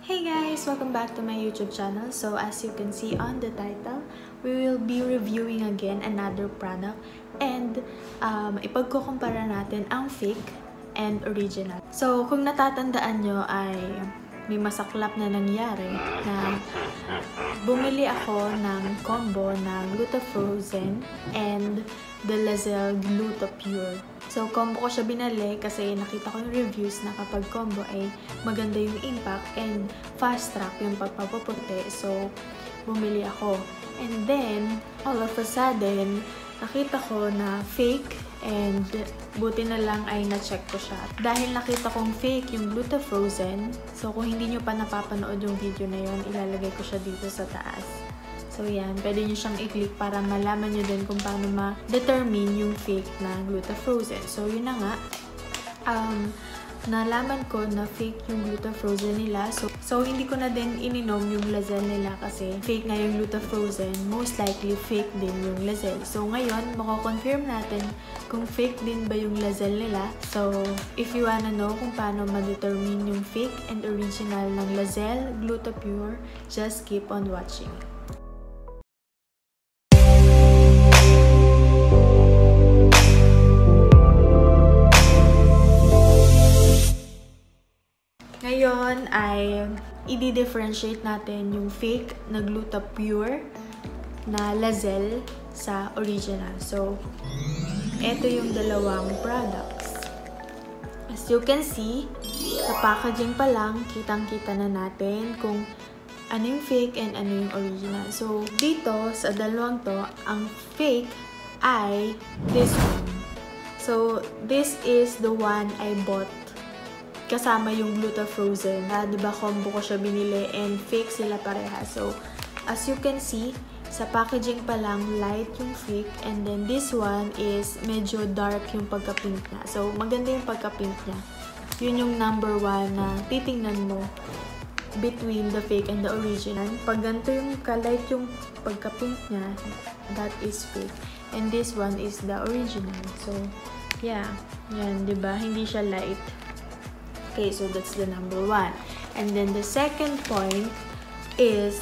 Hey guys! Welcome back to my YouTube channel. So as you can see on the title, we will be reviewing again another product and ipagkukumpara natin ang fake and original. So kung natatandaan nyo ay may masaklap na nangyari na bumili ako ng combo ng Glutafrozen and the Lazel Glutapure. So, combo ko siya binali kasi nakita ko yung reviews na kapag combo ay maganda yung impact and fast track yung pagpapaputi. So, bumili ako. And then, all of a sudden, nakita ko na fake and buti na lang ay na-check ko siya. Dahil nakita kong fake yung Glutafrozen, so kung hindi nyo pa napapanood yung video na yun, ilalagay ko siya dito sa taas. So yan, pwede nyo siyang i-click para malaman nyo din kung paano ma-determine yung fake na Glutafrozen. So yun na nga, nalaman ko na fake yung Glutafrozen nila. So hindi ko na din ininom yung Lazel nila kasi fake nga yung Glutafrozen. Most likely fake din yung Lazel. So ngayon, mako-confirm natin kung fake din ba yung Lazel nila. So if you wanna know kung paano ma-determine yung fake and original ng Lazel Glutapure, just keep on watching. Ngayon ay i-differentiate natin yung fake na Glutapure na Lazel sa original. So, ito yung dalawang products. As you can see, sa packaging pa lang, kitang-kita na natin kung ano yung fake and ano yung original. So, dito sa dalawang to, ang fake ay this one. So, this is the one I bought kasama yung Glutafrozen. Diba combo ko siya binili and fake sila pareha. So, as you can see, sa packaging pa lang, light yung fake and then this one is medyo dark yung pagka-pink niya. So, maganda yung pagka-pink niya. Yun yung number one na titingnan mo between the fake and the original. Pag ganito yung ka-light yung pagka-pink niya, that is fake. And this one is the original. So, yeah. Yan, diba? Hindi siya light. Okay, so that's the number one. And then the second point is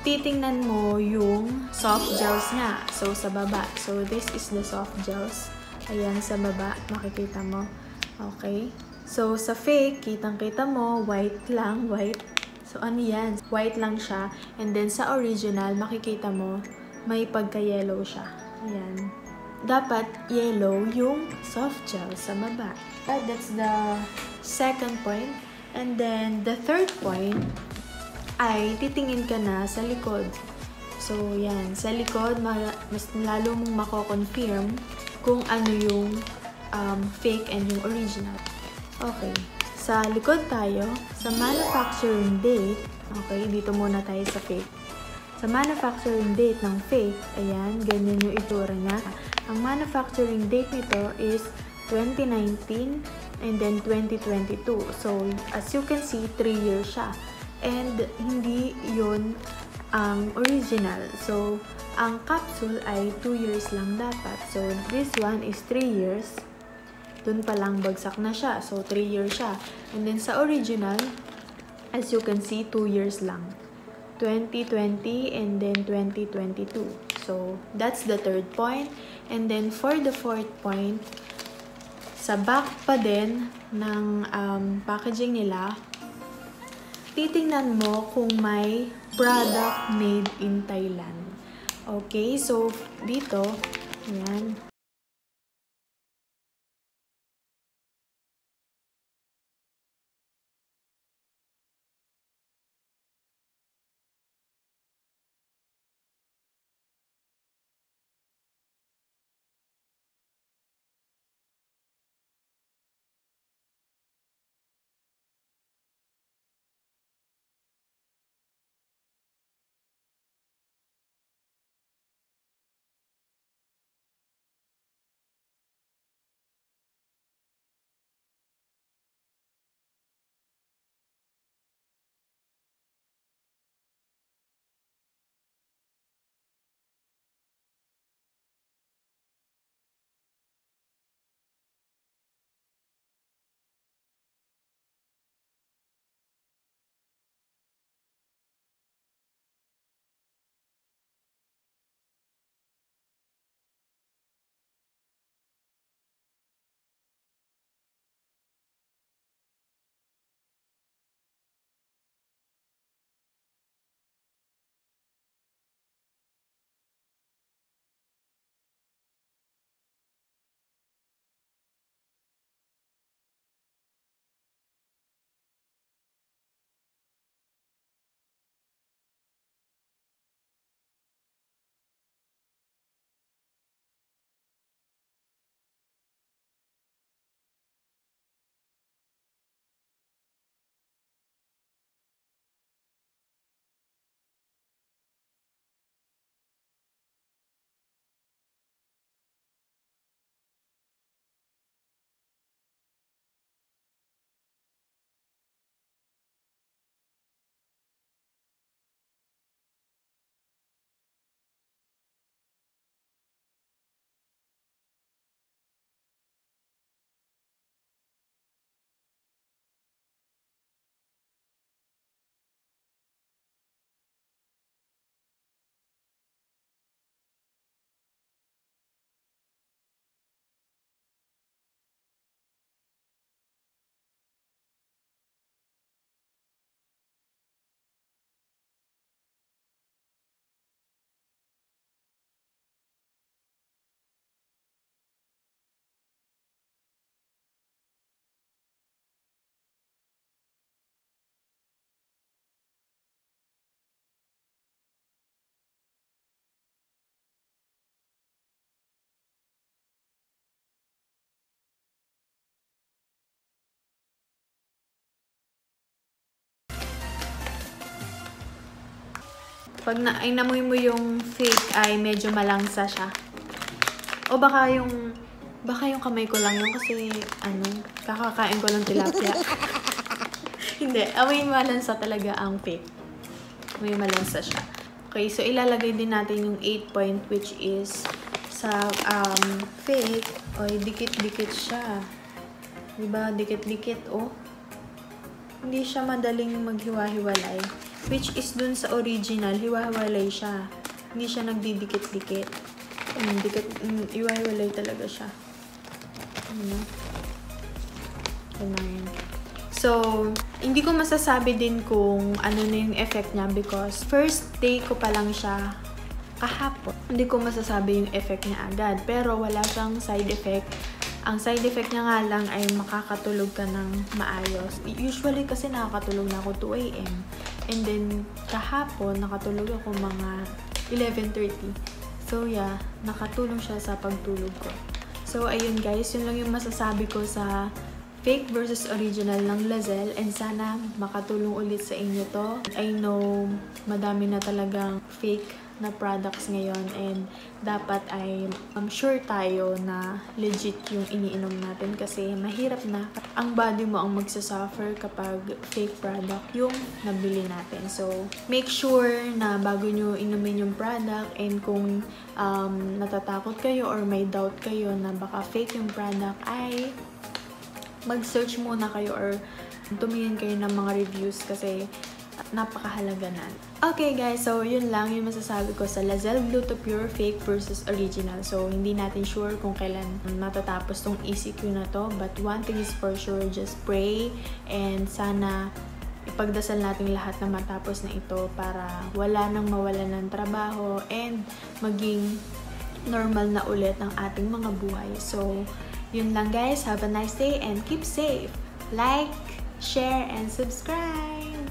titingnan mo yung soft gels nga. So, sa baba. So, this is the soft gels. Ayan, sa baba. Makikita mo. Okay. So, sa fake, kitang-kita mo, white lang, white. So, ano yan? White lang siya. And then, sa original, makikita mo, may pagka-yellow siya. Ayan. Dapat yellow yung soft gel sa baba. That's the second point. And then, the third point ay titingin ka na sa likod. So, yan. Sa likod, mas lalo mong mako-confirm kung ano yung fake and yung original. Okay. Sa likod tayo, sa manufacturing date, okay, dito muna tayo sa fake. Sa manufacturing date ng fake, ayan, ganyan yung itsura niya. Ang manufacturing date nito is 2019 and then 2022. So, as you can see, 3 years siya. And hindi yun ang original. So, ang capsule ay 2 years lang dapat. So, this one is 3 years. Dun pa lang bagsak na siya. So, 3 years siya. And then sa original, as you can see, 2 years lang. 2020 and then 2022. So, that's the third point. And then, for the fourth point, sa back pa din ng packaging nila, titingnan mo kung may product made in Thailand. Okay, so dito, ayan, Pag inamoy mo yung fake ay medyo malangsa siya. O baka yung kamay ko lang yun kasi kakakain ko lang tilapia. Hindi, amoy malansa talaga ang fake. May malansa siya. Okay, so ilalagay din natin yung 8 point which is sa fake. Oy, dikit-dikit siya. Diba? Dikit-dikit, oh. Hindi siya madaling maghiwa-hiwalay. Which is dun sa original, hiwa-hiwalay siya. Hindi siya nagdidikit-dikit. Hiwa-hiwalay talaga siya. Ganun. So, hindi ko masasabi din kung ano na yung effect niya because first day ko pa lang siya kahapon. Hindi ko masasabi yung effect niya agad. Pero wala siyang side effect. Ang side effect niya nga lang ay makakatulog ka ng maayos. Usually kasi nakakatulog na ako 2 AM. And then, kahapon, nakatulog ako mga 11:30. So, yeah, nakatulong siya sa pagtulog ko. So, ayun guys, yun lang yung masasabi ko sa fake versus original ng Lazel. And sana makatulong ulit sa inyo to. I know, madami na talagang fake na products ngayon and dapat ay sure tayo na legit yung iniinom natin kasi mahirap na ang body mo ang magsasuffer kapag fake product yung nabili natin. So, make sure na bago nyo inumin yung product and kung natatakot kayo or may doubt kayo na baka fake yung product ay mag-search muna kayo or tumingin kayo ng mga reviews kasi napakahalaga na. Okay guys, so yun lang yung masasabi ko sa Lazel Gluta-Pure Fake versus Original. So hindi natin sure kung kailan matatapos tong ECQ na to, but one thing is for sure, just pray and sana ipagdasal natin lahat na matapos na ito para wala nang mawalan ng trabaho and maging normal na ulit ang ating mga buhay. So yun lang guys, have a nice day and keep safe. Like, share, and subscribe!